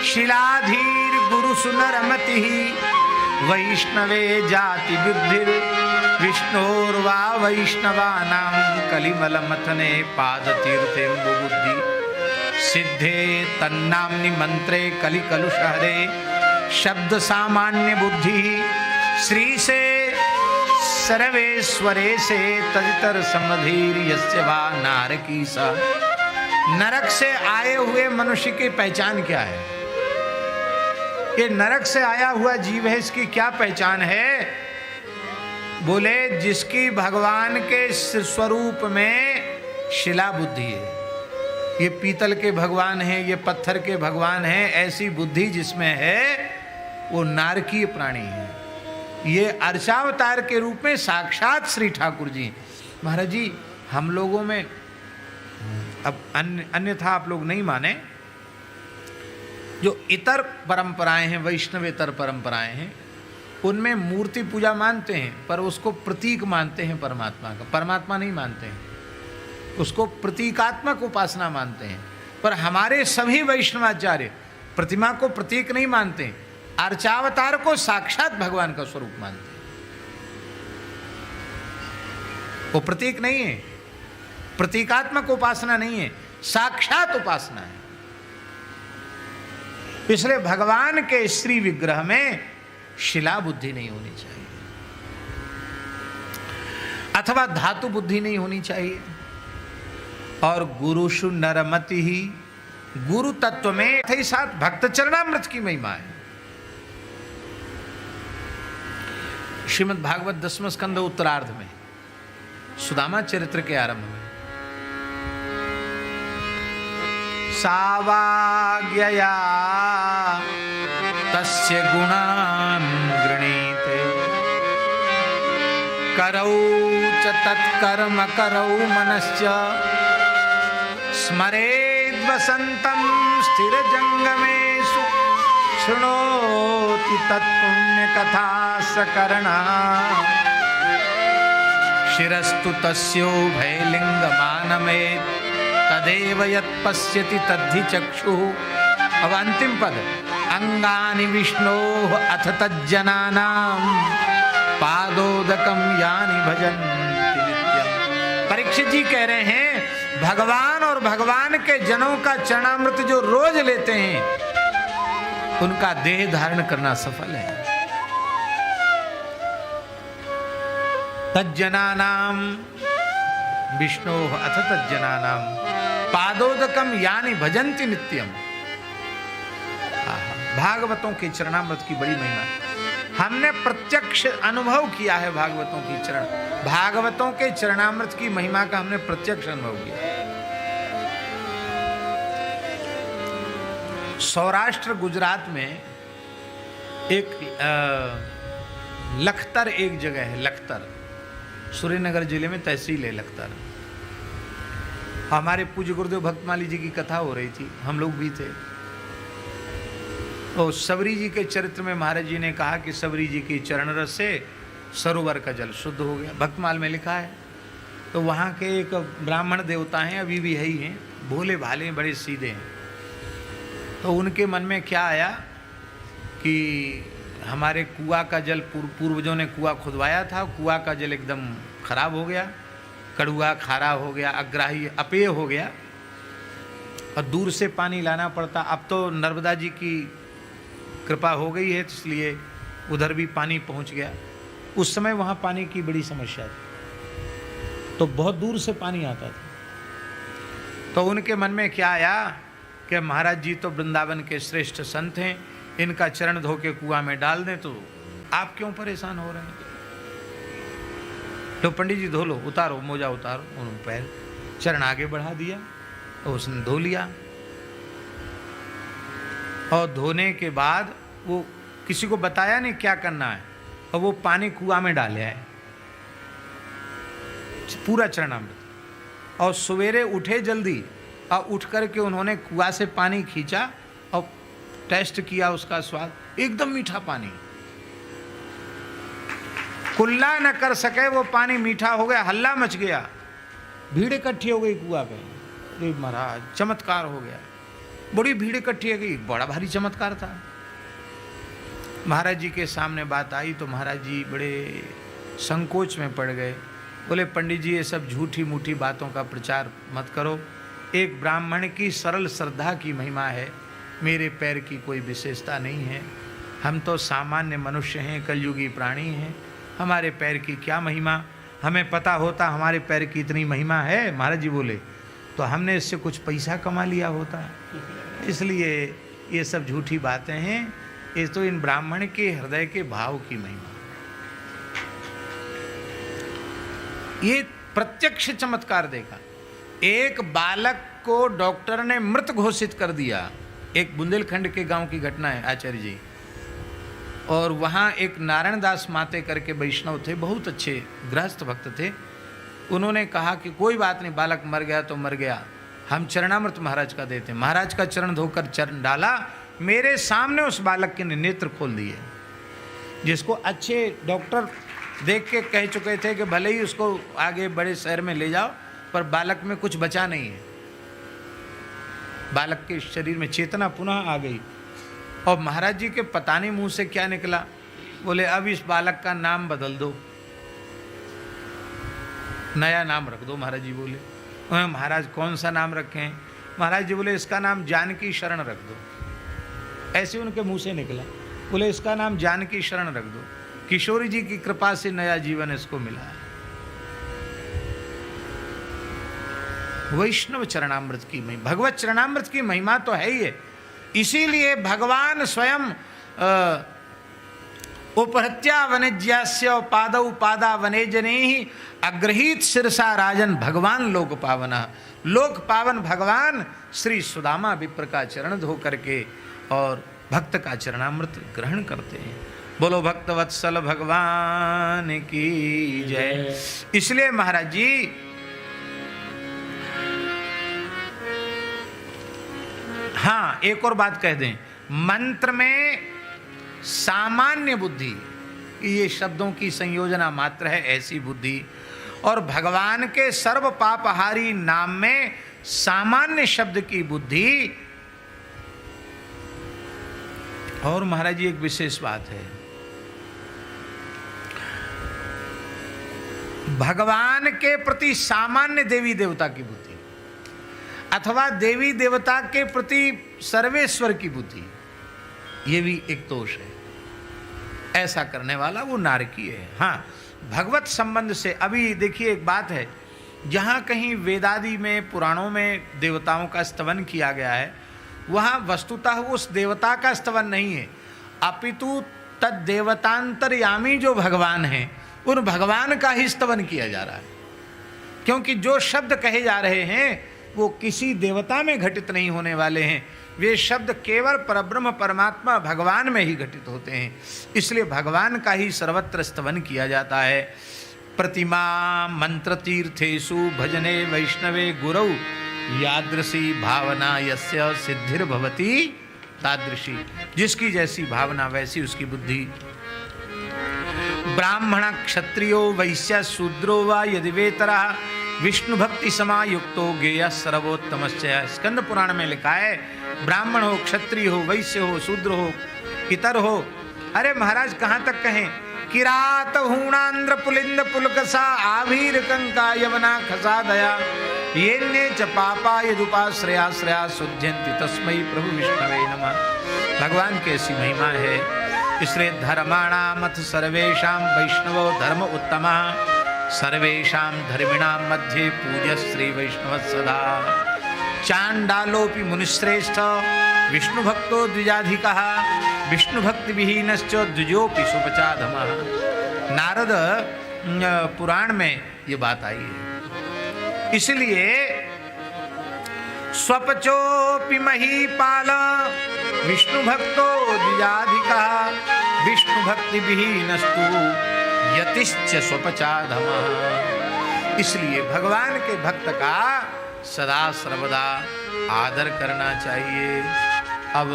शिलाधीर गुरु सुनरमति वैष्णवे जाति बुद्धिर विष्णोर्वा वैष्णवानां कलिमल मथने पाद तीर्थे बुद्धि सिद्धे तन्नाम्नि मंत्रे कलि कलुष हरे शब्द सामान्य बुद्धि श्री से सर्वेश्वरे से तदितर समधीर यस्य वा नारकी सा। नरक से आए हुए मनुष्य की पहचान क्या है? ये नरक से आया हुआ जीव है, इसकी क्या पहचान है? बोले जिसकी भगवान के स्वरूप में शिला बुद्धि है। ये पीतल के भगवान है, ये पत्थर के भगवान है, ऐसी बुद्धि जिसमें है वो नारकीय प्राणी है। ये अर्चावतार के रूप में साक्षात श्री ठाकुर जी। महाराज जी हम लोगों में अब अन्यथा आप लोग नहीं माने, जो इतर परंपराएं हैं, वैष्णवेतर परंपराएं हैं, उनमें मूर्ति पूजा मानते हैं पर उसको प्रतीक मानते हैं परमात्मा का। परमात्मा नहीं मानते हैं, उसको प्रतीकात्मक उपासना मानते हैं। पर हमारे सभी वैष्णवाचार्य प्रतिमा को प्रतीक नहीं मानते हैं, अर्चावतार को साक्षात भगवान का स्वरूप मानते हैं। वो प्रतीक नहीं है, प्रतीकात्मक उपासना नहीं है, साक्षात उपासना है। इसलिए भगवान के श्री विग्रह में शिला बुद्धि नहीं होनी चाहिए अथवा धातु बुद्धि नहीं होनी चाहिए। और गुरुषु नरमति ही, गुरु तत्व में ही साथ भक्त चरणामृत की महिमा है। श्रीमद् भागवत 10वें स्कंद उत्तरार्ध में सुदामा चरित्र के आरंभ में सावाज्ञया तस्य गुणान् गृणीते करौ च तत्कर्म करौ मनश्च स्मरेद् वसन्तं स्थिरजंगमेषु शृणोति तत्पुण्य कथा सकरणा शिरस्तु तस्यो भयलिंगमानमेत् तदेव यत्पश्यति तद्धि चक्षुः। अब अंतिम पद अंगानि विष्णोः अथ तज्जनानां पादोदकं यानि भजन्ति नित्यम्। परीक्षित जी कह रहे हैं भगवान और भगवान के जनों का चरणामृत जो रोज लेते हैं उनका देह धारण करना सफल है। तज्जनानां विष्णोः अथ तज्जनानां पादोदकम यानि भजन्ति नित्यम। भागवतों के चरणामृत की बड़ी महिमा हमने प्रत्यक्ष अनुभव किया है। भागवतों के चरणामृत की महिमा का हमने प्रत्यक्ष अनुभव किया। सौराष्ट्र गुजरात में एक लखतर एक जगह है, लखतर सुरेनगर जिले में तहसील है लखतर। हमारे पूज्य गुरुदेव भक्तमाली जी की कथा हो रही थी, हम लोग भी थे। और सबरी जी के चरित्र में महाराज जी ने कहा कि सबरी जी की चरण रस से सरोवर का जल शुद्ध हो गया, भक्तमाल में लिखा है। तो वहाँ के एक ब्राह्मण देवता हैं, अभी भी है ही हैं, भोले भाले बड़े सीधे हैं। तो उनके मन में क्या आया कि हमारे कुआं का जल, पूर्वजों ने कुआं खुदवाया था, कुआं का जल एकदम खराब हो गया, कड़ुआ खारा हो गया, अग्राही अपेय हो गया और दूर से पानी लाना पड़ता। अब तो नर्मदा जी की कृपा हो गई है, इसलिए उधर भी पानी पहुंच गया। उस समय वहाँ पानी की बड़ी समस्या थी, तो बहुत दूर से पानी आता था। तो उनके मन में क्या आया कि महाराज जी तो वृंदावन के श्रेष्ठ संत हैं, इनका चरण धो के कुआं में डाल दें, तो आप क्यों परेशान हो रहे हैं? तो पंडित जी धो लो, उतारो मोजा उतारो, उन्होंने पैर चरण आगे बढ़ा दिया और उसने धो लिया। और धोने के बाद वो किसी को बताया नहीं क्या करना है, और वो पानी कुआं में डाले है पूरा चरणामृत। और सवेरे उठे जल्दी और उठ करके उन्होंने कुआं से पानी खींचा और टेस्ट किया उसका स्वाद, एकदम मीठा पानी, कुल्ला न कर सके वो पानी मीठा हो गया, हल्ला मच गया, भीड़ इकट्ठी हो गई कुआं पे। अरे महाराज चमत्कार हो गया। बड़ी भीड़ इकट्ठी है गई, बड़ा भारी चमत्कार था। महाराज जी के सामने बात आई तो महाराज जी बड़े संकोच में पड़ गए। बोले पंडित जी ये सब झूठी मूठी बातों का प्रचार मत करो। एक ब्राह्मण की सरल श्रद्धा की महिमा है, मेरे पैर की कोई विशेषता नहीं है। हम तो सामान्य मनुष्य हैं, कलयुगी प्राणी हैं, हमारे पैर की क्या महिमा। हमें पता होता हमारे पैर की इतनी महिमा है, महाराज जी बोले, तो हमने इससे कुछ पैसा कमा लिया होता। इसलिए ये सब झूठी बातें हैं, ये तो इन ब्राह्मण के हृदय के भाव की महिमा। ये प्रत्यक्ष चमत्कार देखा। एक बालक को डॉक्टर ने मृत घोषित कर दिया। एक बुंदेलखंड के गांव की घटना है आचार्य जी। और वहाँ एक नारायण दास माते करके वैष्णव थे, बहुत अच्छे गृहस्थ भक्त थे। उन्होंने कहा कि कोई बात नहीं, बालक मर गया तो मर गया, हम चरणामृत महाराज का देते हैं। महाराज का चरण धोकर चरण डाला, मेरे सामने उस बालक के नेत्र खोल दिए, जिसको अच्छे डॉक्टर देख के कह चुके थे कि भले ही उसको आगे बड़े शहर में ले जाओ, पर बालक में कुछ बचा नहीं है। बालक के शरीर में चेतना पुनः आ गई। और महाराज जी के पता नहीं मुंह से क्या निकला, बोले अब इस बालक का नाम बदल दो, नया नाम रख दो। महाराज जी बोले, महाराज कौन सा नाम रखें? महाराज जी बोले इसका नाम जानकी शरण रख दो। ऐसे उनके मुंह से निकला, बोले इसका नाम जानकी शरण रख दो। किशोरी जी की कृपा से नया जीवन इसको मिला है। वैष्णव चरणामृत की महिमा, भगवत चरणामृत की महिमा तो है ही है। इसीलिए भगवान स्वयं उपहत्या वनिज्यास्य पादौ पादा वनेजने ही अग्रहीत शिरसा राजन भगवान लोक पावना। लोक पावन भगवान श्री सुदामा विप्र का चरण धो करके और भक्त का चरणामृत ग्रहण करते हैं। बोलो भक्त वत्सल भगवान की जय। इसलिए महाराज जी हाँ, एक और बात कह दें, मंत्र में सामान्य बुद्धि, ये शब्दों की संयोजना मात्र है, ऐसी बुद्धि, और भगवान के सर्व पापहारी नाम में सामान्य शब्द की बुद्धि। और महाराज जी एक विशेष बात है, भगवान के प्रति सामान्य देवी देवता की बुद्धि अथवा देवी देवता के प्रति सर्वेश्वर की बुद्धि, ये भी एक दोष है। ऐसा करने वाला वो नारकीय है। हाँ, भगवत संबंध से अभी देखिए एक बात है, जहाँ कहीं वेदादि में पुराणों में देवताओं का स्तवन किया गया है, वहाँ वस्तुतः उस देवता का स्तवन नहीं है, अपितु तद देवतांतरयामी जो भगवान हैं उन भगवान का ही स्तवन किया जा रहा है। क्योंकि जो शब्द कहे जा रहे हैं वो किसी देवता में घटित नहीं होने वाले हैं, वे शब्द केवल परब्रह्म परमात्मा भगवान में ही घटित होते हैं। इसलिए भगवान का ही सर्वत्र स्तवन किया जाता है। प्रतिमा मंत्र तीर्थेषु भजने वैष्णवे गुरौ यादृशी भावना यस्य सिद्धिर्भवति तादृशी। जिसकी जैसी भावना वैसी उसकी बुद्धि। ब्राह्मण क्षत्रियो वैश्य शूद्रो वा यदि वेतरा विष्णु भक्ति समायुक्तो गेय सर्वोत्तमश्चय। स्कंद पुराण में लिखा है, ब्राह्मण हो, क्षत्रिय हो, वैश्य हो, शूद्र हो, इतर हो। अरे महाराज कहाँ तक कहें, किरात हूणांध्र पुलिंद पुलकसा आभीर कंका यवना खसा दया येन्ने च पापा यदुपाश्रया श्रया शुद्ध्यन्ति तस्मै प्रभु विष्णवे नमः। भगवान की ऐसी महिमा है। इसलिए धर्माणामथ सर्वेषां वैष्णवो धर्म उत्तमः सर्वेषां धर्मिणां मध्ये पूज्य श्री वैष्णव सदा। चांडालोपि मुनिश्रेष्ठ विष्णु भक्तो द्विजाधिकः विष्णु भक्ति विहीनश्च द्विजोपि सुपचाधमः। नारद पुराण में ये बात आई है। इसलिए स्वपचोपि महीपाल विष्णु भक्तो द्विजाधिकः विष्णु भक्ति विहीनस्तु यतिश्च स्वपचाधमः। इसलिए भगवान के भक्त का सदा सर्वदा आदर करना चाहिए। अब